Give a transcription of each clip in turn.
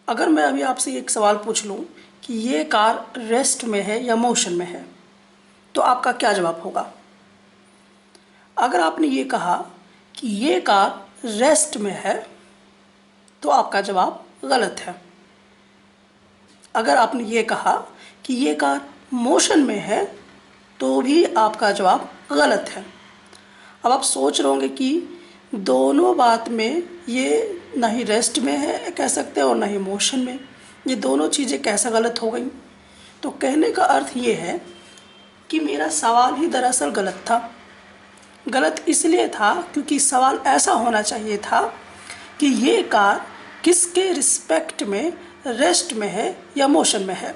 अगर मैं अभी आपसे एक सवाल पूछ लूँ कि ये कार रेस्ट में है या मोशन में है, तो आपका क्या जवाब होगा? अगर आपने ये कहा कि ये कार रेस्ट में है, तो आपका जवाब गलत है। अगर आपने ये कहा कि ये कार मोशन में है, तो भी आपका जवाब गलत है। अब आप सोच रहे होंगे कि दोनों बात में ये ना ही रेस्ट में है कह सकते हैं और ना ही मोशन में, ये दोनों चीज़ें कैसे गलत हो गई? तो कहने का अर्थ ये है कि मेरा सवाल ही दरअसल गलत था। गलत इसलिए था क्योंकि सवाल ऐसा होना चाहिए था कि ये कार किसके रिस्पेक्ट में रेस्ट में है या मोशन में है।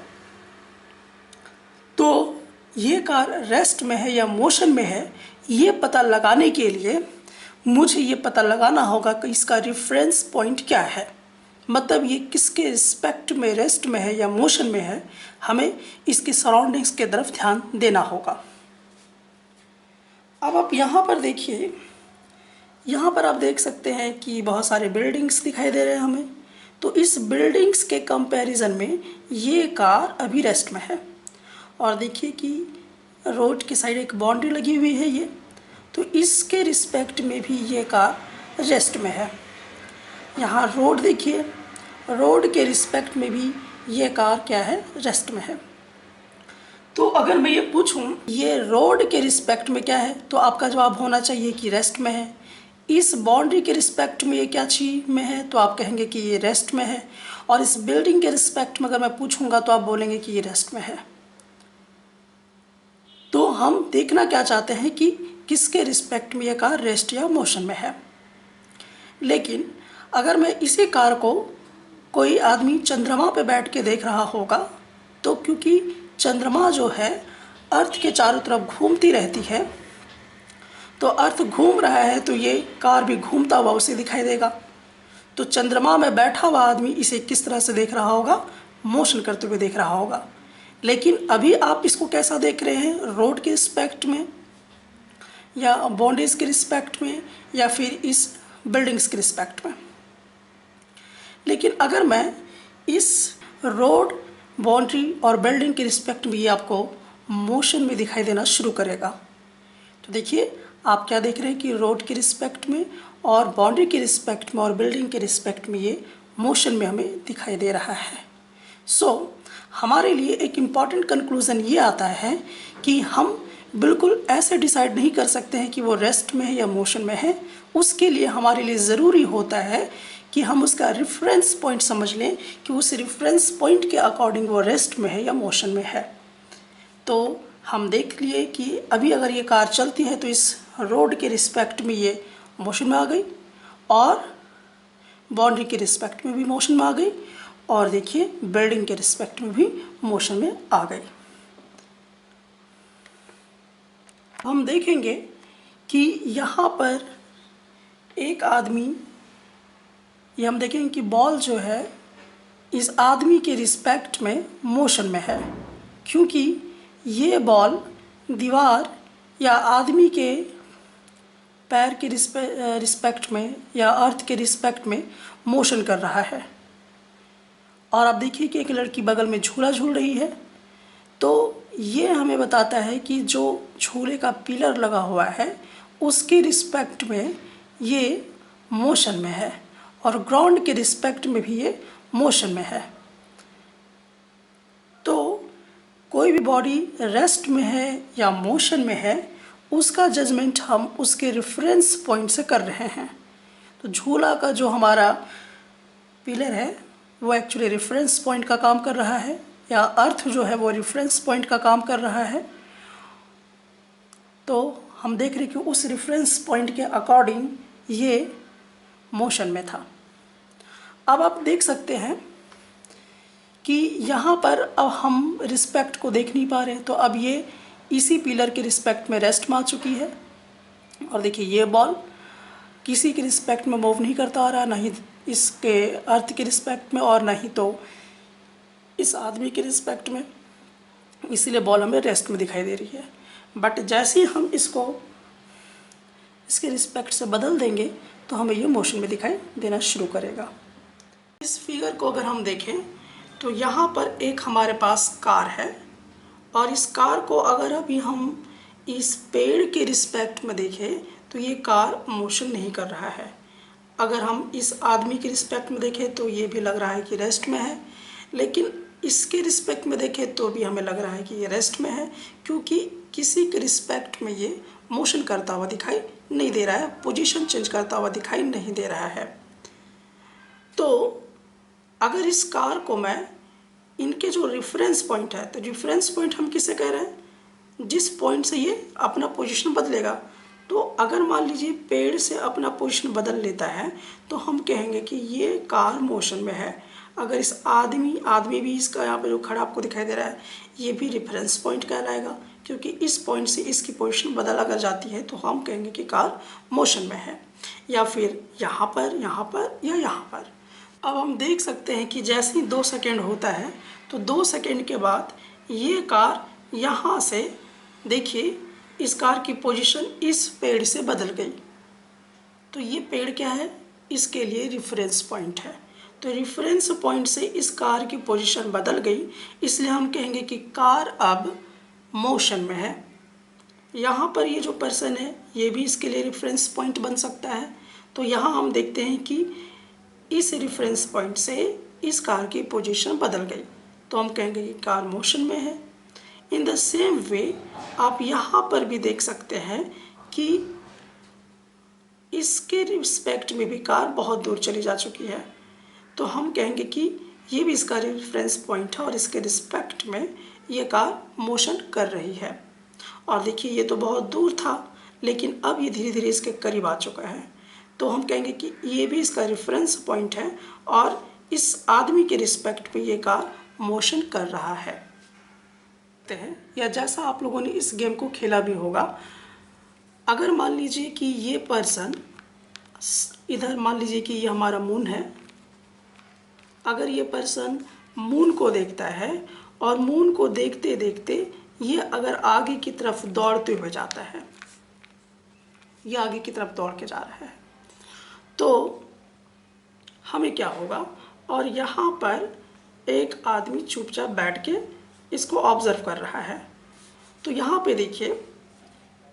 तो ये कार रेस्ट में है या मोशन में है, ये पता लगाने के लिए मुझे ये पता लगाना होगा कि इसका रेफरेंस पॉइंट क्या है। मतलब ये किसके रिस्पेक्ट में रेस्ट में है या मोशन में है, हमें इसकी सराउंडिंग्स के तरफ ध्यान देना होगा। अब आप यहाँ पर देखिए, यहाँ पर आप देख सकते हैं कि बहुत सारे बिल्डिंग्स दिखाई दे रहे हैं हमें। तो इस बिल्डिंग्स के कंपैरिजन में ये कार अभी रेस्ट में है। और देखिए कि रोड की साइड एक बाउंड्री लगी हुई है ये, तो इसके रिस्पेक्ट में भी ये कार रेस्ट में है। यहाँ रोड देखिए, रोड के रिस्पेक्ट में भी ये कार क्या है, रेस्ट में है। तो अगर मैं ये पूछूं ये रोड के रिस्पेक्ट में क्या है, तो आपका जवाब होना चाहिए कि रेस्ट में है। इस बाउंड्री के रिस्पेक्ट में ये क्या चीज़ में है, तो आप कहेंगे कि ये रेस्ट में है। और इस बिल्डिंग के रिस्पेक्ट में अगर मैं पूछूंगा तो आप बोलेंगे कि ये रेस्ट में है। तो हम देखना क्या चाहते हैं कि किसके रिस्पेक्ट में ये कार रेस्ट या मोशन में है। लेकिन अगर मैं इसी कार को कोई आदमी चंद्रमा पे बैठ के देख रहा होगा, तो क्योंकि चंद्रमा जो है अर्थ के चारों तरफ घूमती रहती है, तो अर्थ घूम रहा है तो ये कार भी घूमता हुआ उसे दिखाई देगा। तो चंद्रमा में बैठा हुआ आदमी इसे किस तरह से देख रहा होगा, मोशन करते हुए देख रहा होगा। लेकिन अभी आप इसको कैसा देख रहे हैं, रोड के रिस्पेक्ट में या बाउंड्रीज के रिस्पेक्ट में या फिर इस बिल्डिंग्स के रिस्पेक्ट में। लेकिन अगर मैं इस रोड, बाउंड्री और बिल्डिंग के रिस्पेक्ट में ये आपको मोशन में दिखाई देना शुरू करेगा, तो देखिए आप क्या देख रहे हैं कि रोड के रिस्पेक्ट में और बाउंड्री के रिस्पेक्ट में और बिल्डिंग के रिस्पेक्ट में ये मोशन में हमें दिखाई दे रहा है। सो हमारे लिए एक इम्पॉर्टेंट कंक्लूज़न ये आता है कि हम बिल्कुल ऐसे डिसाइड नहीं कर सकते हैं कि वो रेस्ट में है या मोशन में है। उसके लिए हमारे लिए ज़रूरी होता है कि हम उसका रेफरेंस पॉइंट समझ लें कि उस रेफरेंस पॉइंट के अकॉर्डिंग वो रेस्ट में है या मोशन में है। तो हम देख लिए कि अभी अगर ये कार चलती है तो इस रोड के रिस्पेक्ट में ये मोशन में आ गई और बाउंड्री के रिस्पेक्ट में भी मोशन में आ गई और देखिए बिल्डिंग के रिस्पेक्ट में भी मोशन में आ गई। हम देखेंगे कि यहाँ पर एक आदमी, ये हम देखेंगे कि बॉल जो है इस आदमी के रिस्पेक्ट में मोशन में है, क्योंकि ये बॉल दीवार या आदमी के पैर के रिस्पेक्ट में या अर्थ के रिस्पेक्ट में मोशन कर रहा है। और आप देखिए कि एक लड़की बगल में झूला झूल रही है। तो ये हमें बताता है कि जो झूले का पिलर लगा हुआ है उसके रिस्पेक्ट में ये मोशन में है और ग्राउंड के रिस्पेक्ट में भी ये मोशन में है। तो कोई भी बॉडी रेस्ट में है या मोशन में है, उसका जजमेंट हम उसके रेफरेंस पॉइंट से कर रहे हैं। तो झूला का जो हमारा पिलर है वो एक्चुअली रेफरेंस पॉइंट का काम कर रहा है, या अर्थ जो है वो रेफरेंस पॉइंट का काम कर रहा है। तो हम देख रहे हैं कि उस रेफरेंस पॉइंट के अकॉर्डिंग ये मोशन में था। अब आप देख सकते हैं कि यहाँ पर अब हम रिस्पेक्ट को देख नहीं पा रहे, तो अब ये इसी पिलर के रिस्पेक्ट में रेस्ट में आ चुकी है। और देखिए ये बॉल किसी के रिस्पेक्ट में मूव नहीं करता आ रहा, ना ही इसके अर्थ के रिस्पेक्ट में और ना ही तो इस आदमी के रिस्पेक्ट में, इसीलिए बॉल हमें रेस्ट में दिखाई दे रही है। बट जैसे ही हम इसको इसके रिस्पेक्ट से बदल देंगे तो हमें ये मोशन में दिखाई देना शुरू करेगा। इस फिगर को अगर हम देखें तो यहाँ पर एक हमारे पास कार है और इस कार को अगर अभी हम इस पेड़ के रिस्पेक्ट में देखें तो ये कार मोशन नहीं कर रहा है। अगर हम इस आदमी के रिस्पेक्ट में देखें तो ये भी लग रहा है कि रेस्ट में है, लेकिन इसके रिस्पेक्ट में देखें तो भी हमें लग रहा है कि ये रेस्ट में है, क्योंकि किसी के रिस्पेक्ट में ये मोशन करता हुआ दिखाई नहीं दे रहा है, पोजीशन चेंज करता हुआ दिखाई नहीं दे रहा है। तो अगर इस कार को मैं इनके जो रेफरेंस पॉइंट है, तो रेफरेंस पॉइंट हम किसे कह रहे हैं, जिस पॉइंट से ये अपना पोजीशन बदलेगा। तो अगर मान लीजिए पेड़ से अपना पोजीशन बदल लेता है तो हम कहेंगे कि ये कार मोशन में है। अगर इस आदमी भी इसका यहाँ पे जो खड़ा आपको दिखाई दे रहा है, ये भी रेफरेंस पॉइंट कहलाएगा, क्योंकि इस पॉइंट से इसकी पोजीशन बदल अगर जाती है तो हम कहेंगे कि कार मोशन में है। या फिर यहाँ पर या यहाँ पर। अब हम देख सकते हैं कि जैसे ही 2 सेकेंड होता है तो 2 सेकेंड के बाद ये कार यहाँ से, देखिए इस कार की पोजीशन इस पेड़ से बदल गई। तो ये पेड़ क्या है, इसके लिए रेफरेंस पॉइंट है। तो रेफरेंस पॉइंट से इस कार की पोजीशन बदल गई, इसलिए हम कहेंगे कि कार अब मोशन में है। यहाँ पर ये जो पर्सन है ये भी इसके लिए रेफरेंस पॉइंट बन सकता है। तो यहाँ हम देखते हैं कि इस रेफरेंस पॉइंट से इस कार की पोजीशन बदल गई, तो हम कहेंगे कि कार मोशन में है। इन द सेम वे आप यहाँ पर भी देख सकते हैं कि इसके रिस्पेक्ट में भी कार बहुत दूर चली जा चुकी है, तो हम कहेंगे कि ये भी इसका रेफरेंस पॉइंट है और इसके रिस्पेक्ट में ये कार मोशन कर रही है। और देखिए ये तो बहुत दूर था, लेकिन अब ये धीरे धीरे इसके करीब आ चुका है, तो हम कहेंगे कि ये भी इसका रेफरेंस पॉइंट है और इस आदमी के रिस्पेक्ट पे ये कार मोशन कर रहा है। या जैसा आप लोगों ने इस गेम को खेला भी होगा, अगर मान लीजिए कि ये पर्सन इधर, मान लीजिए कि ये हमारा मून है, अगर ये पर्सन मून को देखता है और मून को देखते देखते ये अगर आगे की तरफ दौड़ते हुए जाता है, ये आगे की तरफ दौड़ के जा रहा है, तो हमें क्या होगा, और यहाँ पर एक आदमी चुपचाप बैठ के इसको ऑब्जर्व कर रहा है। तो यहाँ पे देखिए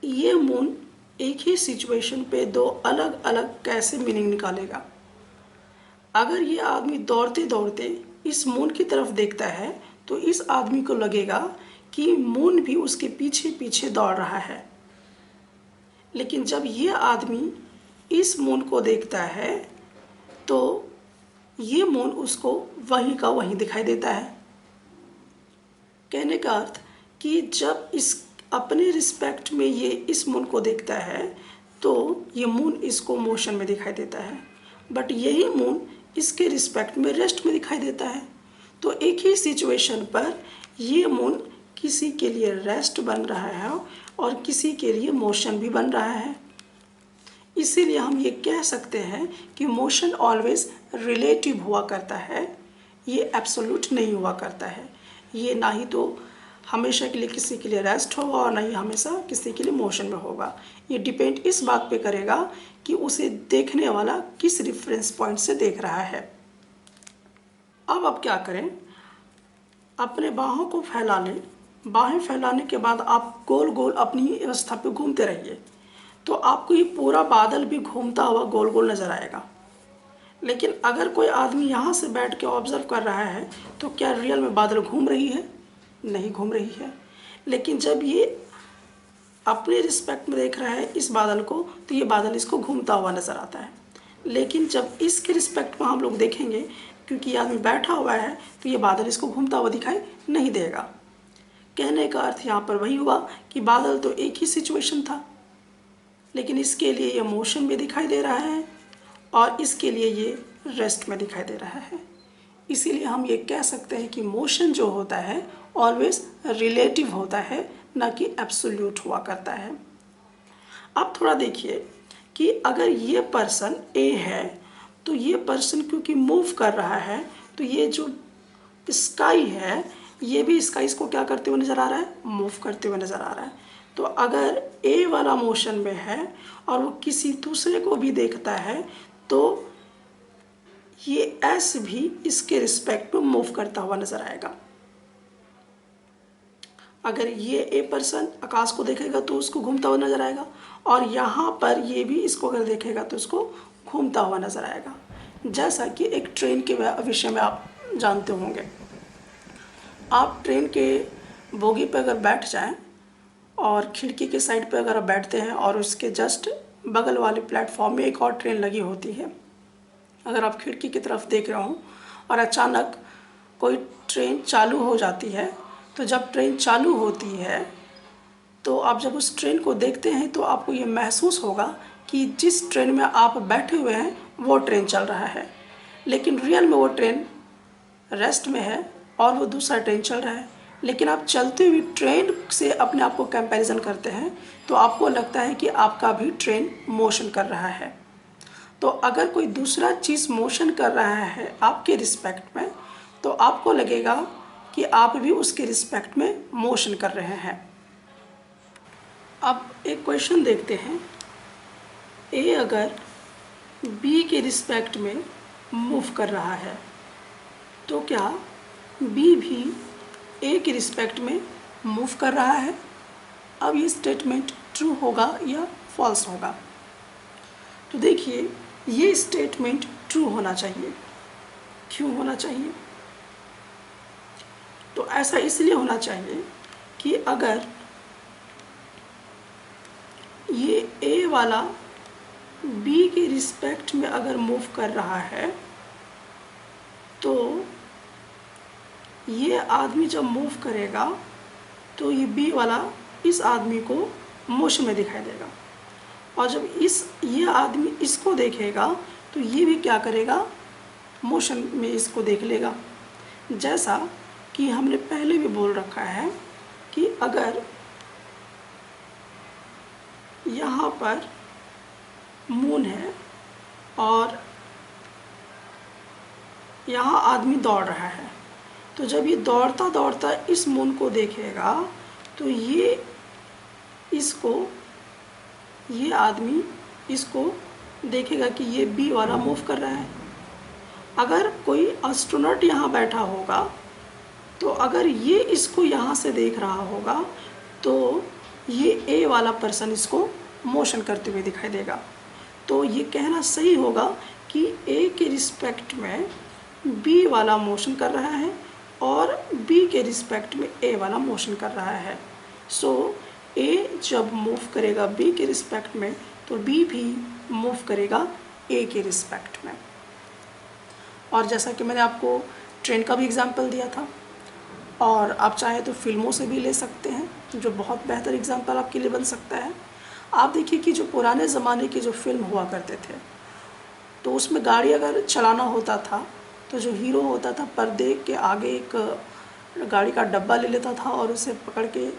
ये मून एक ही सिचुएशन पे 2 अलग अलग कैसे मीनिंग निकालेगा। अगर ये आदमी दौड़ते दौड़ते इस मून की तरफ देखता है तो इस आदमी को लगेगा कि मून भी उसके पीछे पीछे दौड़ रहा है, लेकिन जब ये आदमी इस मून को देखता है तो ये मून उसको वहीं का वहीं दिखाई देता है। कहने का अर्थ कि जब इस अपने रिस्पेक्ट में ये इस मून को देखता है तो ये मून इसको मोशन में दिखाई देता है, बट यही मून इसके रिस्पेक्ट में रेस्ट में दिखाई देता है। तो एक ही सिचुएशन पर ये मून किसी के लिए रेस्ट बन रहा है और किसी के लिए मोशन भी बन रहा है। इसीलिए हम ये कह सकते हैं कि मोशन ऑलवेज रिलेटिव हुआ करता है, ये एब्सोल्यूट नहीं हुआ करता है। ये ना ही तो हमेशा के लिए किसी के लिए रेस्ट होगा और ना ही हमेशा किसी के लिए मोशन में होगा। ये डिपेंड इस बात पे करेगा कि उसे देखने वाला किस रेफरेंस पॉइंट से देख रहा है। अब क्या करें, अपने बाहों को फैला लें। बाहें फैलाने के बाद आप गोल गोल अपनी अवस्था पे घूमते रहिए, तो आपको ये पूरा बादल भी घूमता हुआ गोल गोल नज़र आएगा। लेकिन अगर कोई आदमी यहाँ से बैठ के ऑब्जर्व कर रहा है तो क्या रियल में बादल घूम रही है? नहीं घूम रही है। लेकिन जब ये अपने रिस्पेक्ट में देख रहा है इस बादल को तो ये बादल इसको घूमता हुआ नज़र आता है। लेकिन जब इसके रिस्पेक्ट में हम लोग देखेंगे, क्योंकि ये आदमी बैठा हुआ है, तो ये बादल इसको घूमता हुआ दिखाई नहीं देगा। कहने का अर्थ यहाँ पर वही हुआ कि बादल तो एक ही सिचुएशन था, लेकिन इसके लिए ये मोशन में दिखाई दे रहा है और इसके लिए ये रेस्ट में दिखाई दे रहा है। इसीलिए हम ये कह सकते हैं कि मोशन जो होता है ऑलवेज रिलेटिव होता है, ना कि एब्सोल्यूट हुआ करता है। अब थोड़ा देखिए कि अगर ये पर्सन ए है तो ये पर्सन क्योंकि मूव कर रहा है, तो ये जो स्काई है ये भी स्काई को क्या करते हुए नज़र आ रहा है? मूव करते हुए नज़र आ रहा है। तो अगर ए वाला मोशन में है और वो किसी दूसरे को भी देखता है तो ये एस भी इसके रिस्पेक्ट में मूव करता हुआ नजर आएगा। अगर ये ए पर्सन आकाश को देखेगा तो उसको घूमता हुआ नजर आएगा, और यहाँ पर ये भी इसको अगर देखेगा तो उसको घूमता हुआ नजर आएगा। जैसा कि एक ट्रेन के विषय में आप जानते होंगे, आप ट्रेन के बोगी पर अगर बैठ जाएं और खिड़की के साइड पे अगर आप बैठते हैं और उसके जस्ट बगल वाले प्लेटफॉर्म में एक और ट्रेन लगी होती है, अगर आप खिड़की की तरफ देख रहे हो और अचानक कोई ट्रेन चालू हो जाती है, तो जब ट्रेन चालू होती है तो आप जब उस ट्रेन को देखते हैं तो आपको ये महसूस होगा कि जिस ट्रेन में आप बैठे हुए हैं वो ट्रेन चल रहा है, लेकिन रियल में वो ट्रेन रेस्ट में है और वो दूसरा ट्रेन चल रहा है। लेकिन आप चलती हुई ट्रेन से अपने आप को कंपैरिजन करते हैं तो आपको लगता है कि आपका भी ट्रेन मोशन कर रहा है। तो अगर कोई दूसरा चीज़ मोशन कर रहा है आपके रिस्पेक्ट में, तो आपको लगेगा कि आप भी उसके रिस्पेक्ट में मोशन कर रहे हैं। अब एक क्वेश्चन देखते हैं, ए अगर बी के रिस्पेक्ट में मूव कर रहा है तो क्या बी भी ए के रिस्पेक्ट में मूव कर रहा है? अब ये स्टेटमेंट ट्रू होगा या फॉल्स होगा? तो देखिए, ये स्टेटमेंट ट्रू होना चाहिए। क्यों होना चाहिए? तो ऐसा इसलिए होना चाहिए कि अगर ये ए वाला बी के रिस्पेक्ट में अगर मूव कर रहा है तो ये आदमी जब मूव करेगा तो ये बी वाला इस आदमी को मोशन में दिखाई देगा, और जब ये आदमी इसको देखेगा तो ये भी क्या करेगा, मोशन में इसको देख लेगा। जैसा कि हमने पहले भी बोल रखा है कि अगर यहाँ पर मून है और यहाँ आदमी दौड़ रहा है, तो जब ये दौड़ता दौड़ता इस मून को देखेगा तो ये आदमी इसको देखेगा कि ये बी वाला मूव कर रहा है। अगर कोई एस्ट्रोनॉट यहाँ बैठा होगा तो अगर ये इसको यहाँ से देख रहा होगा तो ये ए वाला पर्सन इसको मोशन करते हुए दिखाई देगा। तो ये कहना सही होगा कि ए के रिस्पेक्ट में बी वाला मोशन कर रहा है और बी के रिस्पेक्ट में ए वाला मोशन कर रहा है। सो ए जब मूव करेगा बी के रिस्पेक्ट में तो बी भी मूव करेगा ए के रिस्पेक्ट में। और जैसा कि मैंने आपको ट्रेन का भी एग्जांपल दिया था, और आप चाहे तो फिल्मों से भी ले सकते हैं, जो बहुत बेहतर एग्जांपल आपके लिए बन सकता है। आप देखिए कि जो पुराने ज़माने की जो फिल्म हुआ करते थे, तो उसमें गाड़ी अगर चलाना होता था तो जो हीरो होता था पर्दे के आगे एक गाड़ी का डब्बा ले लेता था और उसे पकड़ के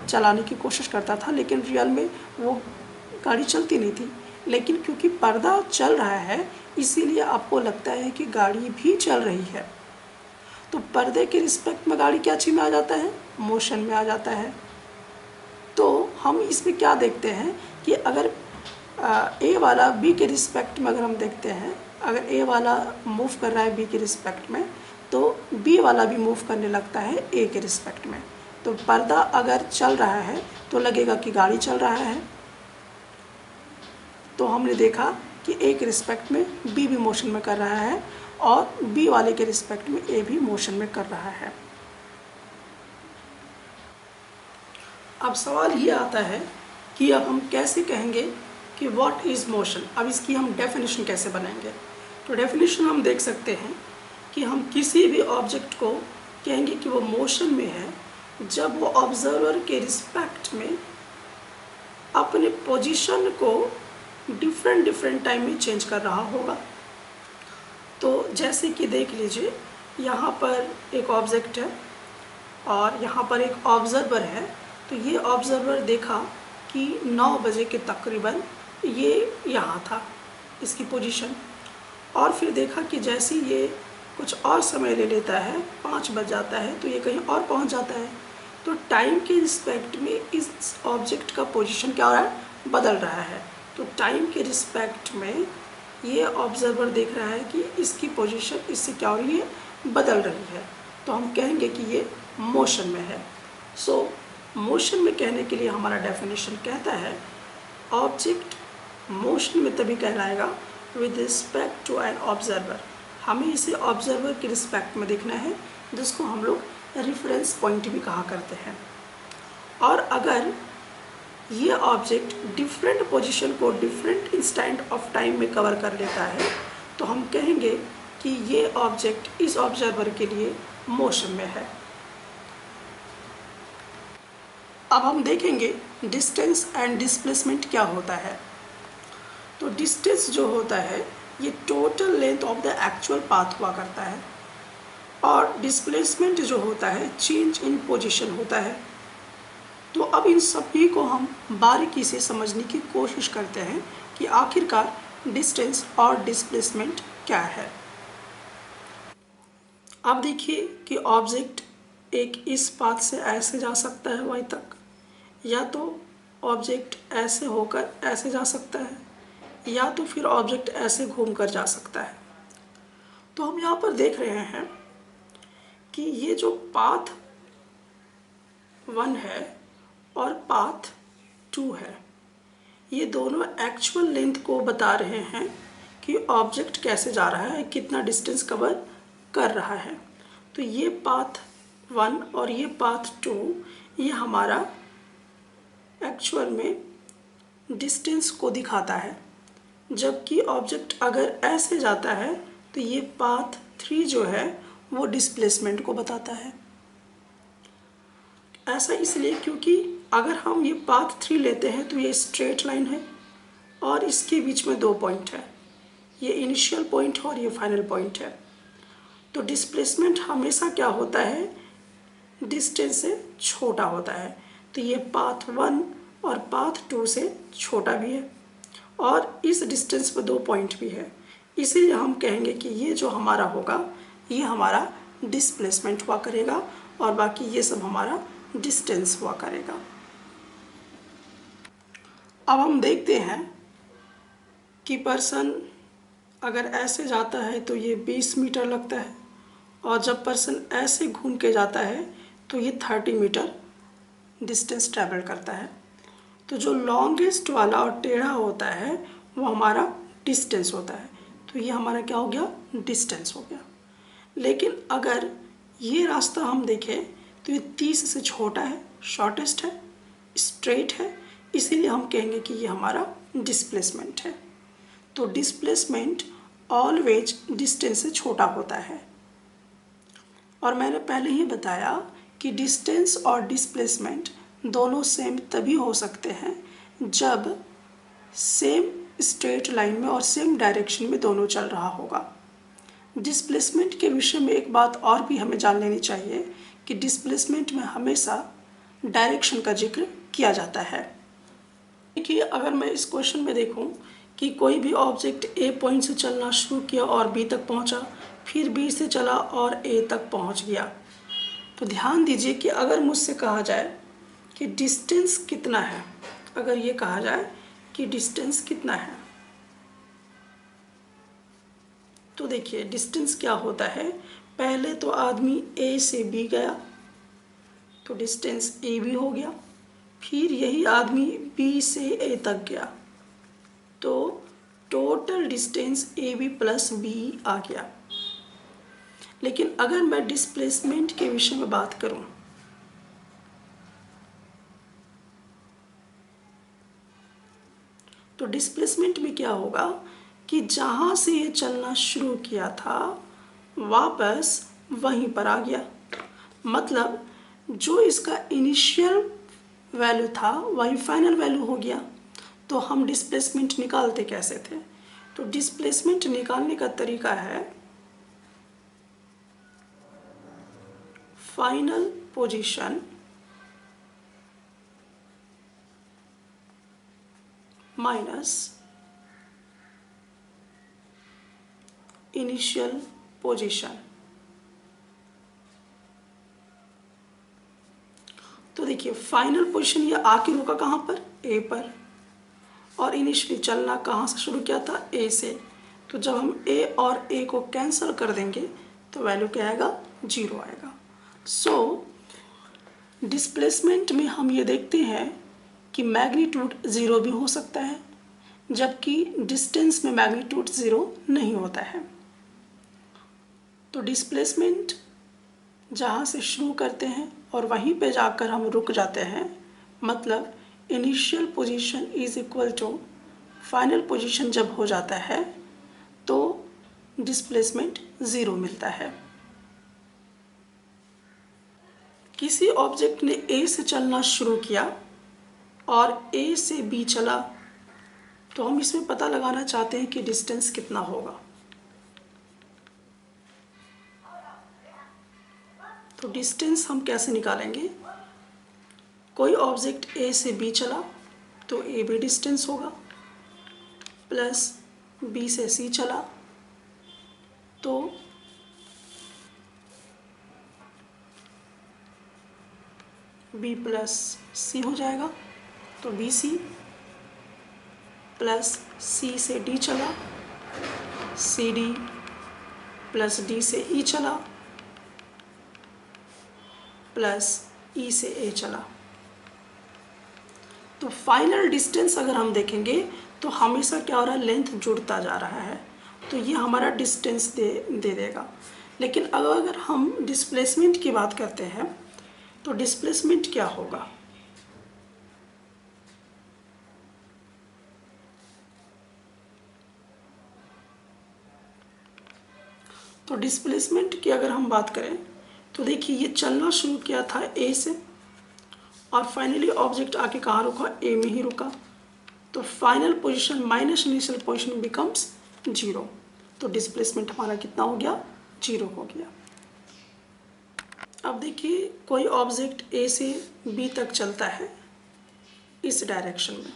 चलाने की कोशिश करता था, लेकिन रियल में वो गाड़ी चलती नहीं थी। लेकिन क्योंकि पर्दा चल रहा है इसीलिए आपको लगता है कि गाड़ी भी चल रही है। तो पर्दे के रिस्पेक्ट में गाड़ी क्या चीज़ में आ जाता है, मोशन में आ जाता है। तो हम इसमें क्या देखते हैं कि अगर ए वाला बी के रिस्पेक्ट में अगर हम देखते हैं, अगर ए वाला मूव कर रहा है बी के रिस्पेक्ट में तो बी वाला भी मूव करने लगता है ए के रिस्पेक्ट में। तो पर्दा अगर चल रहा है तो लगेगा कि गाड़ी चल रहा है। तो हमने देखा कि ए के रिस्पेक्ट में बी भी मोशन में कर रहा है और बी वाले के रिस्पेक्ट में ए भी मोशन में कर रहा है। अब सवाल ये आता है कि अब हम कैसे कहेंगे कि व्हाट इज़ मोशन। अब इसकी हम डेफिनेशन कैसे बनाएंगे? तो डेफिनेशन हम देख सकते हैं कि हम किसी भी ऑब्जेक्ट को कहेंगे कि वो मोशन में है जब वो ऑब्जर्वर के रिस्पेक्ट में अपने पोजीशन को डिफरेंट टाइम में चेंज कर रहा होगा। तो जैसे कि देख लीजिए, यहाँ पर एक ऑब्जेक्ट है और यहाँ पर एक ऑब्जर्वर है। तो ये ऑब्जर्वर देखा कि 9 बजे के तकरीबन ये यहाँ था, इसकी पोजीशन, और फिर देखा कि जैसे ये कुछ और समय ले लेता है, 5 बज जाता है, तो ये कहीं और पहुँच जाता है। तो टाइम के रिस्पेक्ट में इस ऑब्जेक्ट का पोजीशन क्या हो रहा है, बदल रहा है। तो टाइम के रिस्पेक्ट में ये ऑब्जर्वर देख रहा है कि इसकी पोजीशन इससे क्या हो रही है, बदल रही है, तो हम कहेंगे कि ये मोशन में है। सो मोशन में कहने के लिए हमारा डेफिनेशन कहता है ऑब्जेक्ट मोशन में तभी कहलाएगा with respect to an observer. हमें इसे ऑब्जर्वर के रिस्पेक्ट में देखना है, जिसको हम लोग रेफरेंस पॉइंट भी कहा करते हैं। और अगर ये ऑब्जेक्ट डिफरेंट पोजीशन को डिफरेंट इंस्टेंट ऑफ टाइम में कवर कर लेता है, तो हम कहेंगे कि ये ऑब्जेक्ट इस ऑब्जर्वर के लिए मोशन में है। अब हम देखेंगे डिस्टेंस एंड डिस्प्लेसमेंट क्या होता है। तो डिस्टेंस जो होता है ये total length of the actual path हुआ करता है, और डिस्प्लेसमेंट जो होता है चेंज इन पोजीशन होता है। तो अब इन सभी को हम बारीकी से समझने की कोशिश करते हैं कि आखिरकार डिस्टेंस और डिस्प्लेसमेंट क्या है। अब देखिए कि ऑब्जेक्ट एक इस पाथ से ऐसे जा सकता है वाई तक, या तो ऑब्जेक्ट ऐसे होकर ऐसे जा सकता है, या तो फिर ऑब्जेक्ट ऐसे घूमकर जा सकता है। तो हम यहाँ पर देख रहे हैं कि ये जो पाथ 1 है और पाथ 2 है, ये दोनों एक्चुअल लेंथ को बता रहे हैं कि ऑब्जेक्ट कैसे जा रहा है, कितना डिस्टेंस कवर कर रहा है। तो ये पाथ 1 और ये पाथ 2 ये हमारा एक्चुअल में डिस्टेंस को दिखाता है, जबकि ऑब्जेक्ट अगर ऐसे जाता है तो ये पाथ 3 जो है वो डिस्प्लेसमेंट को बताता है। ऐसा इसलिए क्योंकि अगर हम ये पाथ 3 लेते हैं तो ये स्ट्रेट लाइन है और इसके बीच में 2 पॉइंट है, ये इनिशियल पॉइंट है और ये फाइनल पॉइंट है। तो डिस्प्लेसमेंट हमेशा क्या होता है, डिस्टेंस से छोटा होता है। तो ये पाथ 1 और पाथ 2 से छोटा भी है और इस डिस्टेंस पर 2 पॉइंट भी है, इसीलिए हम कहेंगे कि ये जो हमारा होगा ये हमारा डिस्प्लेसमेंट हुआ करेगा और बाकी ये सब हमारा डिस्टेंस हुआ करेगा। अब हम देखते हैं कि पर्सन अगर ऐसे जाता है तो ये 20 मीटर लगता है, और जब पर्सन ऐसे घूम के जाता है तो ये 30 मीटर डिस्टेंस ट्रैवल करता है। तो जो लॉन्गेस्ट वाला और टेढ़ा होता है वो हमारा डिस्टेंस होता है। तो ये हमारा क्या हो गया, डिस्टेंस हो गया। लेकिन अगर ये रास्ता हम देखें तो ये 30 से छोटा है, शॉर्टेस्ट है, स्ट्रेट है, इसीलिए हम कहेंगे कि ये हमारा डिस्प्लेसमेंट है। तो डिस्प्लेसमेंट ऑलवेज डिस्टेंस से छोटा होता है। और मैंने पहले ही बताया कि डिस्टेंस और डिस्प्लेसमेंट दोनों सेम तभी हो सकते हैं जब सेम स्ट्रेट लाइन में और सेम डायरेक्शन में दोनों चल रहा होगा। डिस्प्लेसमेंट के विषय में एक बात और भी हमें जान लेनी चाहिए कि डिस्प्लेसमेंट में हमेशा डायरेक्शन का जिक्र किया जाता है। देखिए अगर मैं इस क्वेश्चन में देखूं कि कोई भी ऑब्जेक्ट ए पॉइंट से चलना शुरू किया और बी तक पहुंचा, फिर बी से चला और ए तक पहुंच गया, तो ध्यान दीजिए कि अगर मुझसे कहा जाए कि डिस्टेंस कितना है, अगर ये कहा जाए कि डिस्टेंस कितना है, तो देखिए डिस्टेंस क्या होता है, पहले तो आदमी ए से बी गया तो डिस्टेंस ए बी हो गया, फिर यही आदमी बी से ए तक गया तो total distance A B plus B आ गया। लेकिन अगर मैं डिस्प्लेसमेंट के विषय में बात करूं तो डिस्प्लेसमेंट में क्या होगा कि जहां से ये चलना शुरू किया था वापस वहीं पर आ गया, मतलब जो इसका इनिशियल वैल्यू था वही फाइनल वैल्यू हो गया। तो हम डिस्प्लेसमेंट निकालते कैसे थे, तो डिस्प्लेसमेंट निकालने का तरीका है final position minus initial position. तो देखिए फाइनल पोजीशन ये आके रुका कहाँ पर, ए पर, और इनिशियली चलना कहाँ से शुरू किया था, ए से, तो जब हम ए और ए को कैंसिल कर देंगे तो वैल्यू क्या आएगा, 0 आएगा। सो डिस्प्लेसमेंट में हम ये देखते हैं कि मैग्नीट्यूड 0 भी हो सकता है, जबकि डिस्टेंस में मैग्नीट्यूड 0 नहीं होता है। तो डिस्प्लेसमेंट जहाँ से शुरू करते हैं और वहीं पे जाकर हम रुक जाते हैं, मतलब initial position is equal to final position जब हो जाता है तो डिस्प्लेसमेंट 0 मिलता है। किसी ऑब्जेक्ट ने ए से चलना शुरू किया और ए से बी चला, तो हम इसमें पता लगाना चाहते हैं कि डिस्टेंस कितना होगा। तो डिस्टेंस हम कैसे निकालेंगे, कोई ऑब्जेक्ट ए से बी चला तो ए बी डिस्टेंस होगा, प्लस बी से सी चला तो बी प्लस सी हो जाएगा, तो बी सी, प्लस सी से डी चला, सी डी, प्लस डी से ई चला, प्लस ई से ए चला। तो फाइनल डिस्टेंस अगर हम देखेंगे तो हमेशा क्या हो रहा है, लेंथ जुड़ता जा रहा है, तो ये हमारा डिस्टेंस दे देगा। लेकिन अगर हम डिस्प्लेसमेंट की बात करते हैं तो डिस्प्लेसमेंट क्या होगा, तो डिस्प्लेसमेंट की अगर हम बात करें तो देखिए ये चलना शुरू किया था ए से और फाइनली ऑब्जेक्ट आके कहाँ रुका, ए में ही रुका, तो final position minus initial position becomes 0, तो डिस्प्लेसमेंट हमारा कितना हो गया, 0 हो गया। अब देखिए कोई ऑब्जेक्ट ए से बी तक चलता है इस डायरेक्शन में,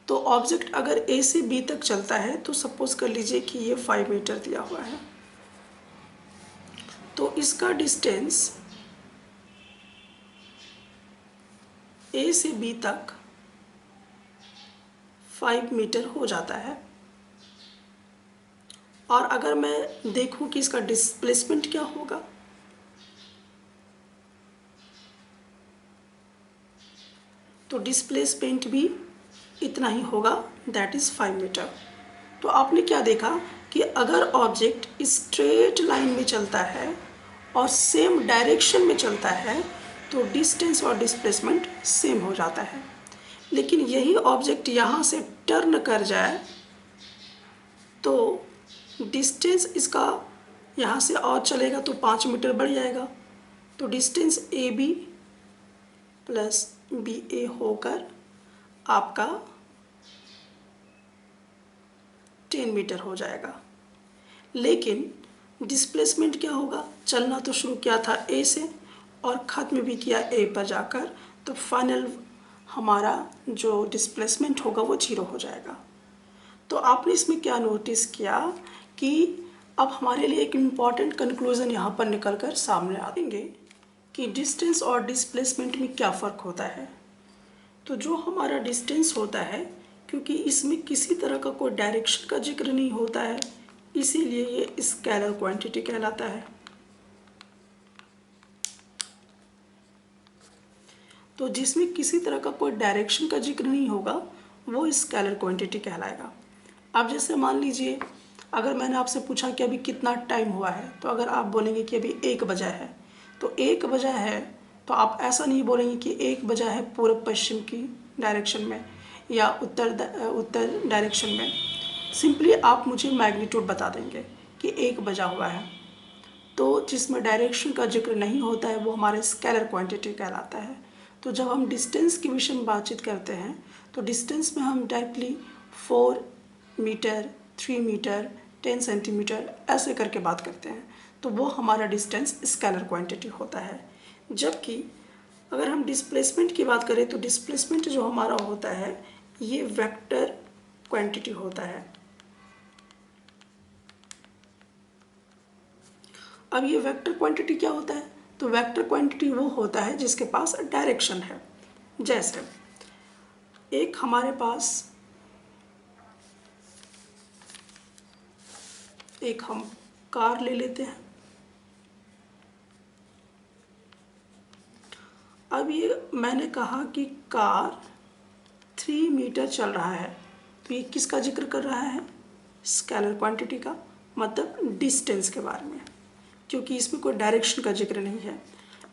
तो ऑब्जेक्ट अगर ए से बी तक चलता है तो सपोज कर लीजिए कि ये 5 मीटर दिया हुआ है, तो इसका डिस्टेंस ए से बी तक 5 मीटर हो जाता है। और अगर मैं देखूं कि इसका डिस्प्लेसमेंट क्या होगा, तो डिस्प्लेसमेंट भी इतना ही होगा, दैट इज़ 5 मीटर। तो आपने क्या देखा कि अगर ऑब्जेक्ट स्ट्रेट लाइन में चलता है और सेम डायरेक्शन में चलता है तो डिस्टेंस और डिस्प्लेसमेंट सेम हो जाता है। लेकिन यही ऑब्जेक्ट यहाँ से टर्न कर जाए तो डिस्टेंस इसका यहाँ से और चलेगा तो 5 मीटर बढ़ जाएगा, तो distance A B plus B A होकर आपका 10 मीटर हो जाएगा। लेकिन डिस्प्लेसमेंट क्या होगा, चलना तो शुरू किया था ए से और ख़त्म भी किया ए पर जाकर, तो फाइनल हमारा जो डिस्प्लेसमेंट होगा वो 0 हो जाएगा। तो आपने इसमें क्या नोटिस किया कि अब हमारे लिए एक इम्पॉर्टेंट कंक्लूज़न यहाँ पर निकल कर सामने आएंगे कि डिस्टेंस और डिस्प्लेसमेंट में क्या फ़र्क होता है। तो जो हमारा डिस्टेंस होता है, क्योंकि इसमें किसी तरह का कोई डायरेक्शन का जिक्र नहीं होता है, इसीलिए ये स्केलर क्वांटिटी कहलाता है। तो जिसमें किसी तरह का कोई डायरेक्शन का जिक्र नहीं होगा वो स्केलर क्वांटिटी कहलाएगा। अब जैसे मान लीजिए अगर मैंने आपसे पूछा कि अभी कितना टाइम हुआ है, तो अगर आप बोलेंगे कि अभी 1 बजा है, तो 1 बजा है तो आप ऐसा नहीं बोलेंगे कि 1 बजा है पूर्व पश्चिम की डायरेक्शन में या उत्तर डायरेक्शन में। सिंपली आप मुझे मैग्नीट्यूड बता देंगे कि 1 बजा हुआ है, तो जिसमें डायरेक्शन का जिक्र नहीं होता है वो हमारे स्केलर क्वांटिटी कहलाता है। तो जब हम डिस्टेंस के विषय में बातचीत करते हैं तो डिस्टेंस में हम डायरेक्टली 4 मीटर, 3 मीटर, 10 सेंटीमीटर ऐसे करके बात करते हैं, तो वो हमारा डिस्टेंस स्केलर क्वांटिटी होता है। जबकि अगर हम डिस्प्लेसमेंट की बात करें तो डिस्प्लेसमेंट जो हमारा होता है ये वेक्टर क्वांटिटी होता है। अब ये वेक्टर क्वांटिटी क्या होता है, तो वेक्टर क्वांटिटी वो होता है जिसके पास डायरेक्शन है। जैसे एक हमारे पास एक हम कार ले लेते हैं। अब ये मैंने कहा कि कार 3 मीटर चल रहा है, तो ये किसका जिक्र कर रहा है? स्केलर क्वांटिटी का, मतलब डिस्टेंस के बारे में, क्योंकि इसमें कोई डायरेक्शन का जिक्र नहीं है।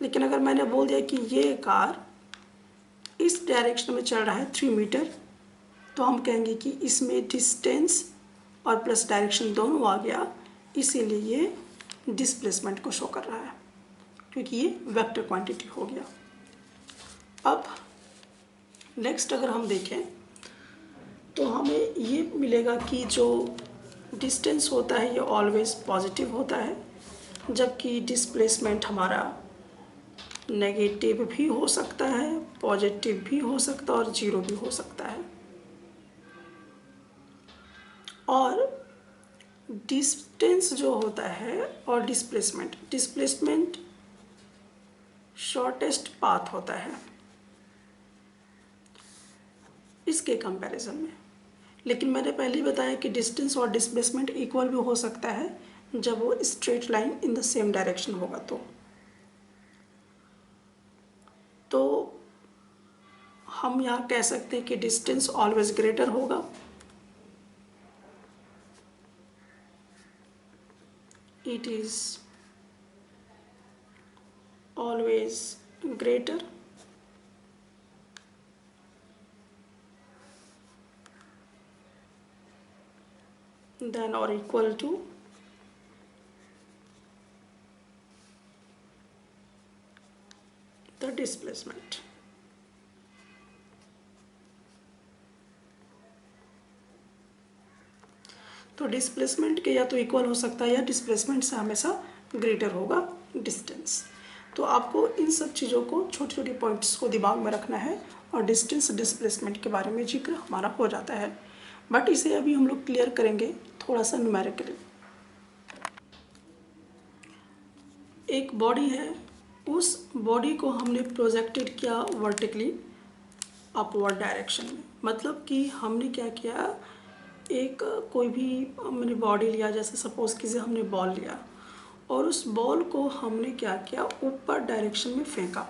लेकिन अगर मैंने बोल दिया कि ये कार इस डायरेक्शन में चल रहा है 3 मीटर, तो हम कहेंगे कि इसमें डिस्टेंस और प्लस डायरेक्शन दोनों आ गया, इसीलिए ये डिस्प्लेसमेंट को शो कर रहा है, क्योंकि ये वेक्टर क्वांटिटी हो गया। अब नेक्स्ट अगर हम देखें तो हमें ये मिलेगा कि जो डिस्टेंस होता है ये ऑलवेज पॉजिटिव होता है, जबकि डिस्प्लेसमेंट हमारा नेगेटिव भी हो सकता है, पॉजिटिव भी हो सकता है और जीरो भी हो सकता है। और डिस्टेंस जो होता है और डिस्प्लेसमेंट शॉर्टेस्ट पाथ होता है इसके कंपैरिजन में। लेकिन मैंने पहले ही बताया कि डिस्टेंस और डिस्प्लेसमेंट इक्वल भी हो सकता है जब वो straight line in the same direction होगा। तो हम यहाँ कह सकते हैं कि डिस्टेंस ऑलवेज ग्रेटर होगा, it is always greater than or equal to the displacement. तो डिस्प्लेसमेंट के या तो इक्वल हो सकता है या डिस्प्लेसमेंट से हमेशा ग्रेटर होगा डिस्टेंस। तो आपको इन सब चीज़ों को, छोटे छोटे पॉइंट्स को दिमाग में रखना है और डिस्टेंस डिस्प्लेसमेंट के बारे में जिक्र हमारा हो जाता है। बट इसे अभी हम लोग क्लियर करेंगे थोड़ा सा न्यूमेरिकली। एक बॉडी है, उस बॉडी को हमने प्रोजेक्टेड किया वर्टिकली अपवर्ड डायरेक्शन में। मतलब कि हमने क्या किया, एक कोई भी हमने बॉडी लिया, जैसे सपोज कीजिए हमने बॉल लिया और उस बॉल को हमने क्या किया, ऊपर डायरेक्शन में फेंका।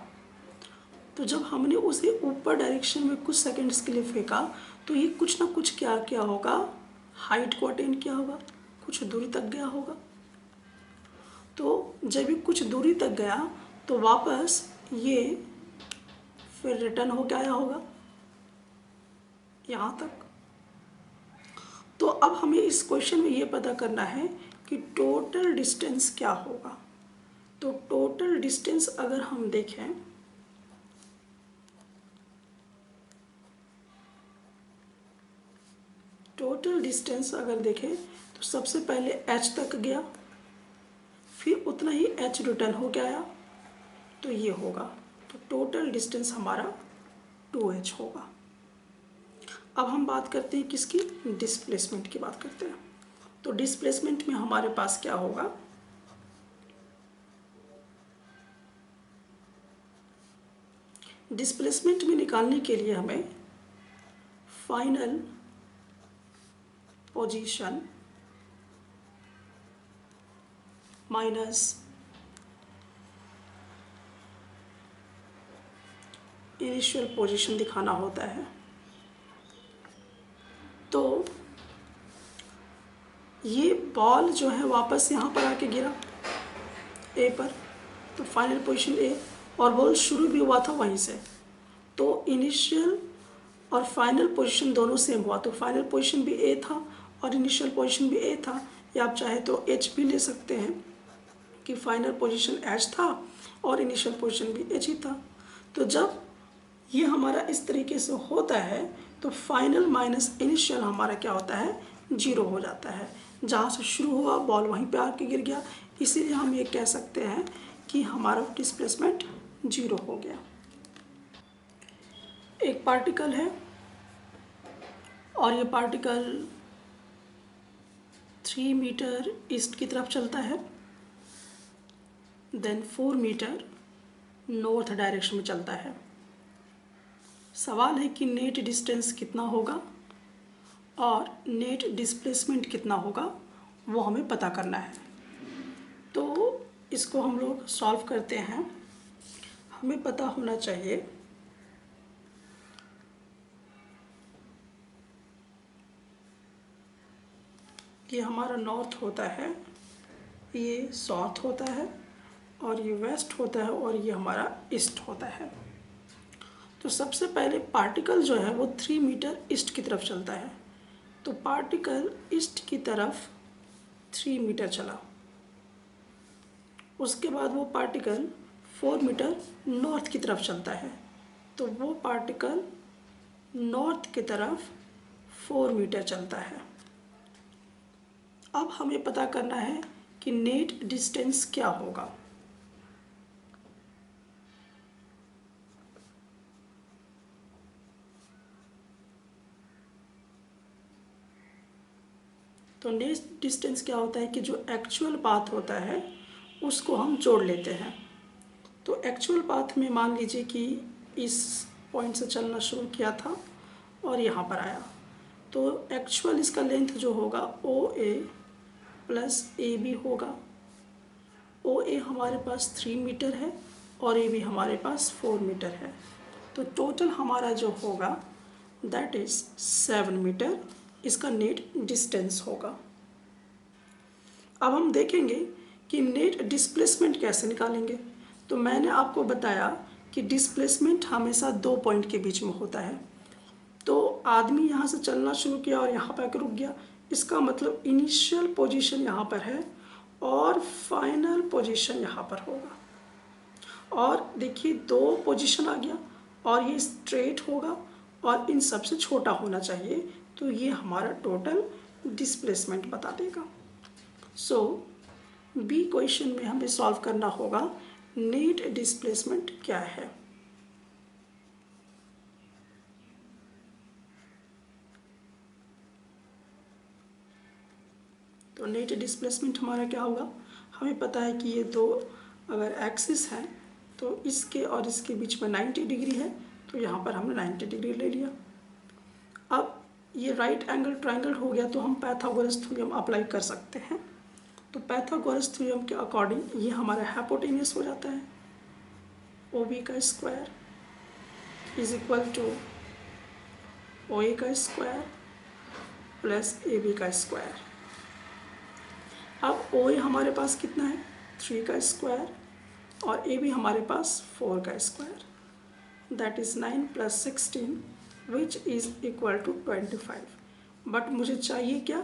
तो जब हमने उसे ऊपर डायरेक्शन में कुछ सेकंड्स के लिए फेंका तो ये कुछ ना कुछ क्या क्या होगा, हाइट को अटेन किया होगा, कुछ दूरी तक गया होगा। तो जब ये कुछ दूरी तक गया तो वापस ये फिर रिटर्न होकर आया होगा यहाँ तक। तो अब हमें इस क्वेश्चन में ये पता करना है कि टोटल डिस्टेंस क्या होगा। तो टोटल डिस्टेंस अगर हम देखें, टोटल डिस्टेंस अगर देखें तो सबसे पहले h तक गया, फिर उतना ही h रिटर्न हो गया आया, तो ये होगा। तो टोटल डिस्टेंस हमारा 2h होगा। अब हम बात करते हैं किसकी, डिस्प्लेसमेंट की बात करते हैं। तो डिस्प्लेसमेंट में हमारे पास क्या होगा, डिस्प्लेसमेंट में निकालने के लिए हमें final position minus initial position दिखाना होता है। तो ये बॉल जो है वापस यहाँ पर आके गिरा ए पर, तो फाइनल पोजीशन ए, और बॉल शुरू भी हुआ था वहीं से। तो इनिशियल और फाइनल पोजीशन दोनों सेम हुआ, तो फाइनल पोजीशन भी ए था और इनिशियल पोजीशन भी ए था, या आप चाहे तो एच भी ले सकते हैं कि फाइनल पोजीशन एच था और इनिशियल पोजीशन भी एच ही था। तो जब ये हमारा इस तरीके से होता है तो फाइनल माइनस इनिशियल हमारा क्या होता है, जीरो हो जाता है। जहाँ से शुरू हुआ बॉल वहीं पे आके गिर गया, इसीलिए हम ये कह सकते हैं कि हमारा डिस्प्लेसमेंट जीरो हो गया। एक पार्टिकल है और ये पार्टिकल 3 मीटर ईस्ट की तरफ चलता है, देन 4 मीटर नॉर्थ डायरेक्शन में चलता है। सवाल है कि नेट डिस्टेंस कितना होगा और नेट डिस्प्लेसमेंट कितना होगा, वो हमें पता करना है। तो इसको हम लोग सॉल्व करते हैं। हमें पता होना चाहिए कि हमारा नॉर्थ होता है, ये साउथ होता है, और ये वेस्ट होता है, और ये हमारा ईस्ट होता है। तो सबसे पहले पार्टिकल जो है वो 3 मीटर ईस्ट की तरफ चलता है। तो पार्टिकल ईस्ट की तरफ 3 मीटर चला। उसके बाद वो पार्टिकल 4 मीटर नॉर्थ की तरफ चलता है। तो वो पार्टिकल नॉर्थ की तरफ 4 मीटर चलता है। अब हमें पता करना है कि नेट डिस्टेंस क्या होगा। तो नेट डिस्टेंस क्या होता है कि जो एक्चुअल पाथ होता है उसको हम जोड़ लेते हैं। तो एक्चुअल पाथ में मान लीजिए कि इस पॉइंट से चलना शुरू किया था और यहाँ पर आया, तो एक्चुअल इसका लेंथ जो होगा OA प्लस AB होगा। OA हमारे पास 3 मीटर है और AB हमारे पास 4 मीटर है। तो टोटल हमारा जो होगा दैट इज़ 7 मीटर, इसका नेट डिस्टेंस होगा। अब हम देखेंगे कि नेट डिस्प्लेसमेंट कैसे निकालेंगे। तो मैंने आपको बताया कि डिस्प्लेसमेंट हमेशा 2 पॉइंट के बीच में होता है। तो आदमी यहाँ से चलना शुरू किया और यहाँ पर रुक गया, इसका मतलब इनिशियल पोजीशन यहाँ पर है और फाइनल पोजीशन यहाँ पर होगा। और देखिए 2 पोजीशन आ गया और ये स्ट्रेट होगा और इन सबसे छोटा होना चाहिए। तो ये हमारा टोटल डिस्प्लेसमेंट बता देगा। सो बी क्वेश्चन में हमें सॉल्व करना होगा नेट डिस्प्लेसमेंट क्या है। तो नेट डिस्प्लेसमेंट हमारा क्या होगा, हमें पता है कि ये 2 अगर एक्सिस हैं तो इसके और इसके बीच में 90 डिग्री है, तो यहाँ पर हमने 90 डिग्री ले लिया। अब ये राइट एंगल ट्रायंगल हो गया, तो हम पाइथागोरस थ्योरम अप्लाई कर सकते हैं। तो पाइथागोरस थ्योरम के अकॉर्डिंग ये हमारा हाइपोटेन्यूस हो जाता है। OB का square is equal to OA का स्क्वायर प्लस AB का स्क्वायर। अब OA हमारे पास कितना है 3 का स्क्वायर और AB हमारे पास 4 का square, that is 9 plus 16 which is equal to 25। But मुझे चाहिए क्या,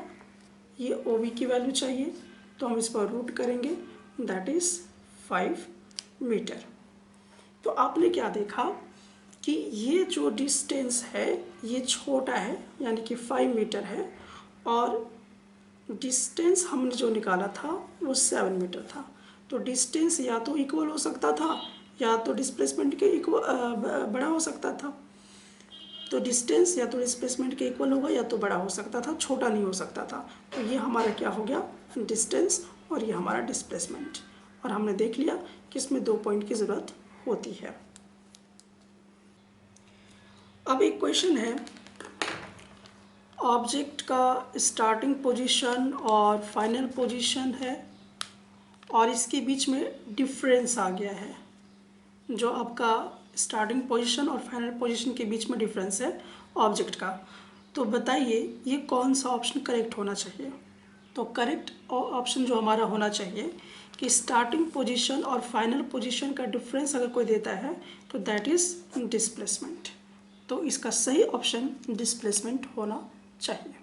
ये OB की वैल्यू चाहिए, तो हम इस पर रूट करेंगे, दैट इज़ 5 मीटर। तो आपने क्या देखा कि ये जो डिस्टेंस है ये छोटा है, यानी कि 5 मीटर है, और डिस्टेंस हमने जो निकाला था वो 7 मीटर था। तो डिस्टेंस या तो इक्वल हो सकता था या तो डिस्प्लेसमेंट के इक्वल बड़ा हो सकता था। तो डिस्टेंस या तो डिस्प्लेसमेंट के इक्वल होगा या तो बड़ा हो सकता था, छोटा नहीं हो सकता था। तो ये हमारा क्या हो गया डिस्टेंस और ये हमारा डिस्प्लेसमेंट। और हमने देख लिया कि इसमें 2 पॉइंट की ज़रूरत होती है। अब एक क्वेश्चन है, ऑब्जेक्ट का स्टार्टिंग पोजीशन और फाइनल पोजीशन है और इसके बीच में डिफरेंस आ गया है। जो आपका स्टार्टिंग पोजीशन और फाइनल पोजीशन के बीच में डिफरेंस है ऑब्जेक्ट का, तो बताइए ये कौन सा ऑप्शन करेक्ट होना चाहिए। तो करेक्ट ऑप्शन जो हमारा होना चाहिए कि स्टार्टिंग पोजीशन और फाइनल पोजीशन का डिफरेंस अगर कोई देता है तो दैट इज़ डिस्प्लेसमेंट। तो इसका सही ऑप्शन डिस्प्लेसमेंट होना चाहिए।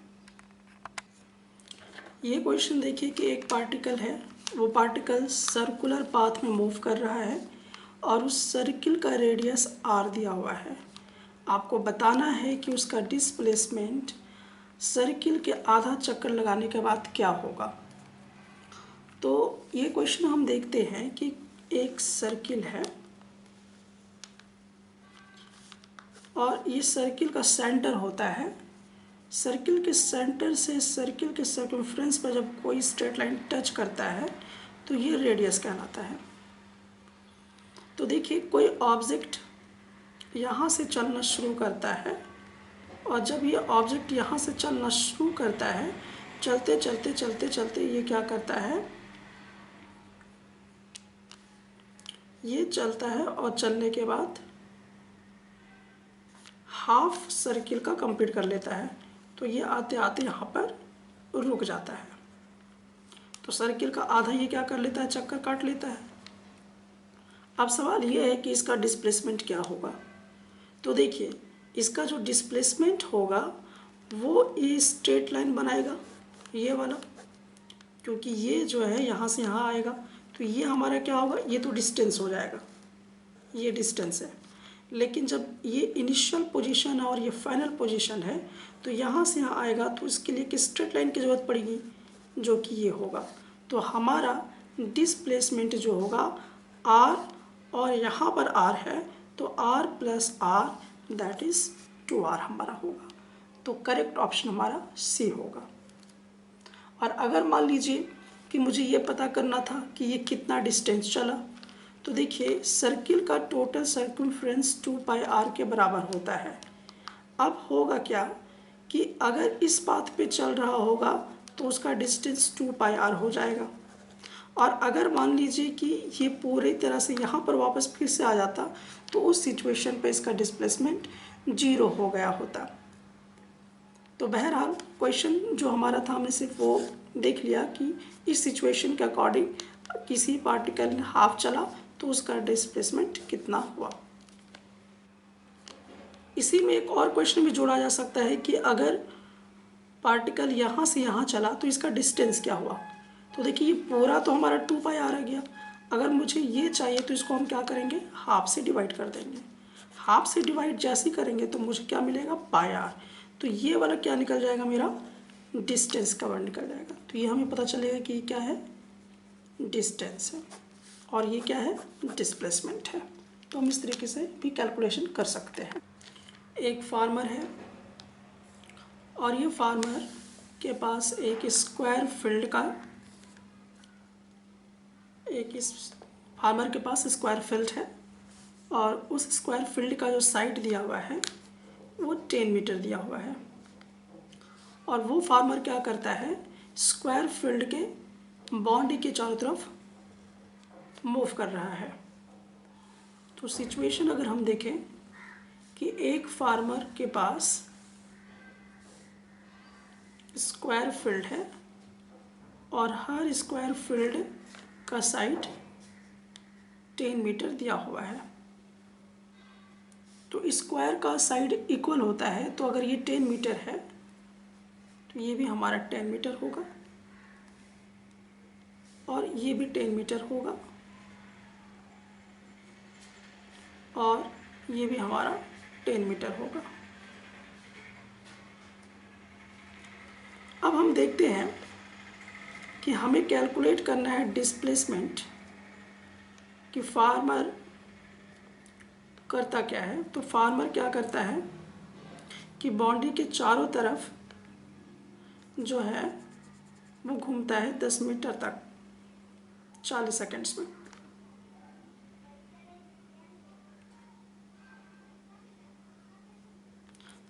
ये क्वेश्चन देखिए कि एक पार्टिकल है, वो पार्टिकल सर्कुलर पाथ में मूव कर रहा है और उस सर्किल का रेडियस r दिया हुआ है। आपको बताना है कि उसका डिस्प्लेसमेंट सर्किल के आधा चक्कर लगाने के बाद क्या होगा। तो ये क्वेश्चन हम देखते हैं कि एक सर्किल है और ये सर्किल का सेंटर होता है। सर्किल के सेंटर से सर्किल के सर्कमफ्रेंस पर जब कोई स्ट्रेट लाइन टच करता है तो ये रेडियस कहलाता है। तो देखिए कोई ऑब्जेक्ट यहाँ से चलना शुरू करता है और जब ये ऑब्जेक्ट यहाँ से चलना शुरू करता है चलते चलते चलते चलते ये क्या करता है, ये चलता है और चलने के बाद हाफ सर्किल का कंप्लीट कर लेता है। तो ये आते आते यहाँ पर रुक जाता है। तो सर्किल का आधा ये क्या कर लेता है, चक्कर काट लेता है। अब सवाल ये है कि इसका डिस्प्लेसमेंट क्या होगा। तो देखिए, इसका जो डिस्प्लेसमेंट होगा वो ये स्ट्रेट लाइन बनाएगा, ये वाला, क्योंकि ये जो है यहाँ से यहाँ आएगा। तो ये हमारा क्या होगा, ये तो डिस्टेंस हो जाएगा, ये डिस्टेंस है। लेकिन जब ये इनिशियल पोजीशन है और ये फाइनल पोजीशन है, तो यहाँ से यहाँ आएगा, तो इसके लिए एक स्ट्रेट लाइन की ज़रूरत पड़ेगी, जो कि ये होगा। तो हमारा डिस्प्लेसमेंट जो होगा r, और यहाँ पर r है, तो r plus r that is 2r हमारा होगा। तो करेक्ट ऑप्शन हमारा सी होगा। और अगर मान लीजिए कि मुझे ये पता करना था कि ये कितना डिस्टेंस चला, तो देखिए सर्किल का टोटल सर्कमफ्रेंस 2πr के बराबर होता है। अब होगा क्या कि अगर इस पाथ पे चल रहा होगा तो उसका डिस्टेंस 2πr हो जाएगा। और अगर मान लीजिए कि ये पूरी तरह से यहाँ पर वापस फिर से आ जाता, तो उस सिचुएशन पे इसका डिस्प्लेसमेंट 0 हो गया होता। तो बहरहाल क्वेश्चन जो हमारा था, हमने सिर्फ वो देख लिया कि इस सिचुएशन के अकॉर्डिंग किसी पार्टिकल हाफ चला तो उसका डिस्प्लेसमेंट कितना हुआ। इसी में एक और क्वेश्चन भी जोड़ा जा सकता है कि अगर पार्टिकल यहाँ से यहाँ चला तो इसका डिस्टेंस क्या हुआ। तो देखिए, ये पूरा तो हमारा 2πr आ गया। अगर मुझे ये चाहिए तो इसको हम क्या करेंगे, हाफ से डिवाइड कर देंगे। हाफ से डिवाइड जैसे ही करेंगे तो मुझे क्या मिलेगा, πr। तो ये वाला क्या निकल जाएगा, मेरा डिस्टेंस का वर्ड निकल जाएगा। तो ये हमें पता चलेगा कि क्या है, डिस्टेंस है, और ये क्या है, डिस्प्लेसमेंट है। तो हम इस तरीके से भी कैलकुलेशन कर सकते हैं। एक फार्मर है और ये फार्मर के पास एक स्क्वायर फील्ड का फार्मर के पास स्क्वायर फील्ड है, और उस स्क्वायर फील्ड का जो साइड दिया हुआ है वो 10 मीटर दिया हुआ है। और वो फार्मर क्या करता है, स्क्वायर फील्ड के बाउंड्री के चारों तरफ मूव कर रहा है। तो सिचुएशन अगर हम देखें कि एक फार्मर के पास स्क्वायर फील्ड है और हर स्क्वायर फील्ड का साइड 10 मीटर दिया हुआ है। तो स्क्वायर का साइड इक्वल होता है, तो अगर ये 10 मीटर है तो ये भी हमारा 10 मीटर होगा, और ये भी 10 मीटर होगा, और ये भी हमारा 10 मीटर होगा। अब हम देखते हैं कि हमें कैलकुलेट करना है डिस्प्लेसमेंट, कि फार्मर करता क्या है। तो फार्मर क्या करता है कि बाउंड्री के चारों तरफ जो है वो घूमता है 10 मीटर तक 40 सेकंड्स में।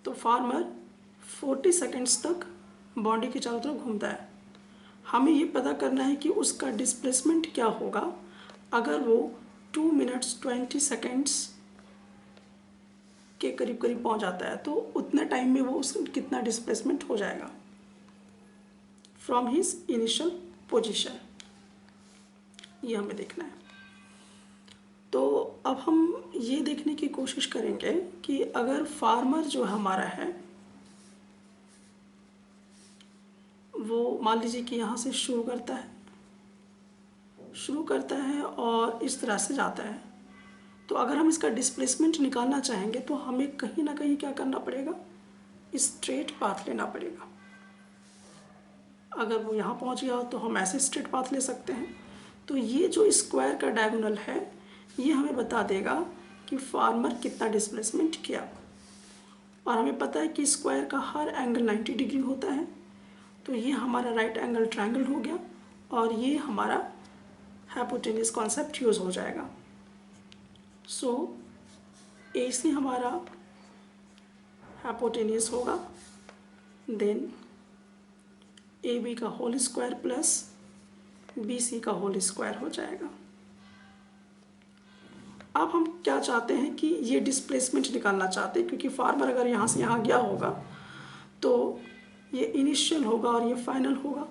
तो फार्मर 40 सेकंड्स तक बाउंड्री के चारों तरफ घूमता है। हमें ये पता करना है कि उसका डिस्प्लेसमेंट क्या होगा अगर वो 2 मिनट्स 20 सेकंड्स के करीब करीब पहुंच जाता है, तो उतने टाइम में वो उसका कितना डिस्प्लेसमेंट हो जाएगा फ्रॉम हिज इनिशियल पोजीशन, ये हमें देखना है। तो अब हम ये देखने की कोशिश करेंगे कि अगर फार्मर जो हमारा है वो मान लीजिए कि यहाँ से शुरू करता है और इस तरह से जाता है, तो अगर हम इसका डिस्प्लेसमेंट निकालना चाहेंगे तो हमें कहीं ना कहीं क्या करना पड़ेगा, स्ट्रेट पाथ लेना पड़ेगा। अगर वो यहाँ पहुँच गया तो हम ऐसे स्ट्रेट पाथ ले सकते हैं। तो ये जो स्क्वायर का डायगोनल है ये हमें बता देगा कि फार्मर कितना डिस्प्लेसमेंट किया। और हमें पता है कि स्क्वायर का हर एंगल 90 डिग्री होता है, तो ये हमारा राइट एंगल ट्रायंगल हो गया, और ये हमारा हाइपोटेन्यूज कॉन्सेप्ट यूज़ हो जाएगा। सो AC हमारा हाइपोटेन्यूज होगा, देन ए बी का whole square plus B C का होल स्क्वायर हो जाएगा। अब हम क्या चाहते हैं कि ये डिस्प्लेसमेंट निकालना चाहते हैं, क्योंकि फार्मर अगर यहाँ से यहाँ गया होगा तो ये इनिशियल होगा और ये फाइनल होगा।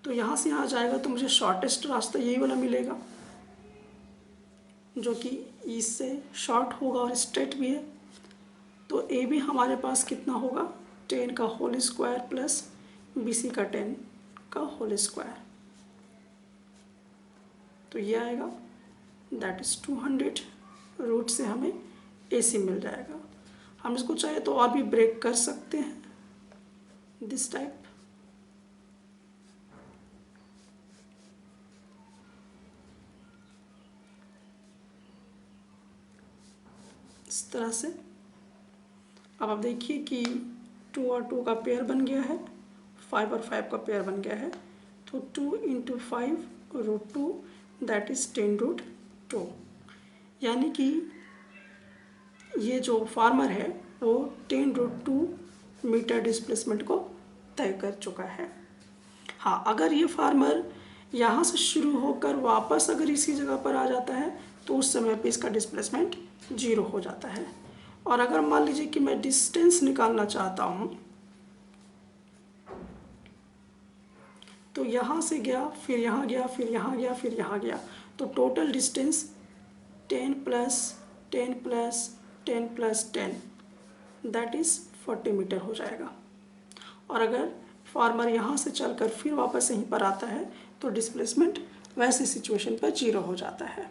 तो यहाँ से यहाँ जाएगा तो मुझे शॉर्टेस्ट रास्ता यही वाला मिलेगा, जो कि इससे शॉर्ट होगा और स्ट्रेट भी है। तो ए बी हमारे पास कितना होगा, 10 का whole square plus B C का 10 का होल स्क्वायर। तो ये आएगा, दैट इज़ 200। रूट से हमें ए सी मिल जाएगा। हम इसको चाहे तो और भी ब्रेक कर सकते हैं, दिस टाइप। इस तरह से। अब आप देखिए कि 2 और 2 का पेयर बन गया है, 5 और 5 का पेयर बन गया है। तो 2 × 5 √2 दैट इज़ 10√2। यानी कि ये जो फार्मर है वो 10√2 मीटर डिस्प्लेसमेंट को तय कर चुका है। हाँ, अगर ये फार्मर यहाँ से शुरू होकर वापस अगर इसी जगह पर आ जाता है तो उस समय पे इसका डिस्प्लेसमेंट 0 हो जाता है। और अगर मान लीजिए कि मैं डिस्टेंस निकालना चाहता हूँ, तो यहाँ से गया, फिर यहाँ गया, फिर यहाँ गया, फिर यहाँ गया, तो total distance 10 + 10 + 10 + 10 that is 40 metre हो जाएगा। और अगर फार्मर यहाँ से चलकर फिर वापस यहीं पर आता है तो डिस्प्लेसमेंट वैसे सिचुएशन पर 0 हो जाता है।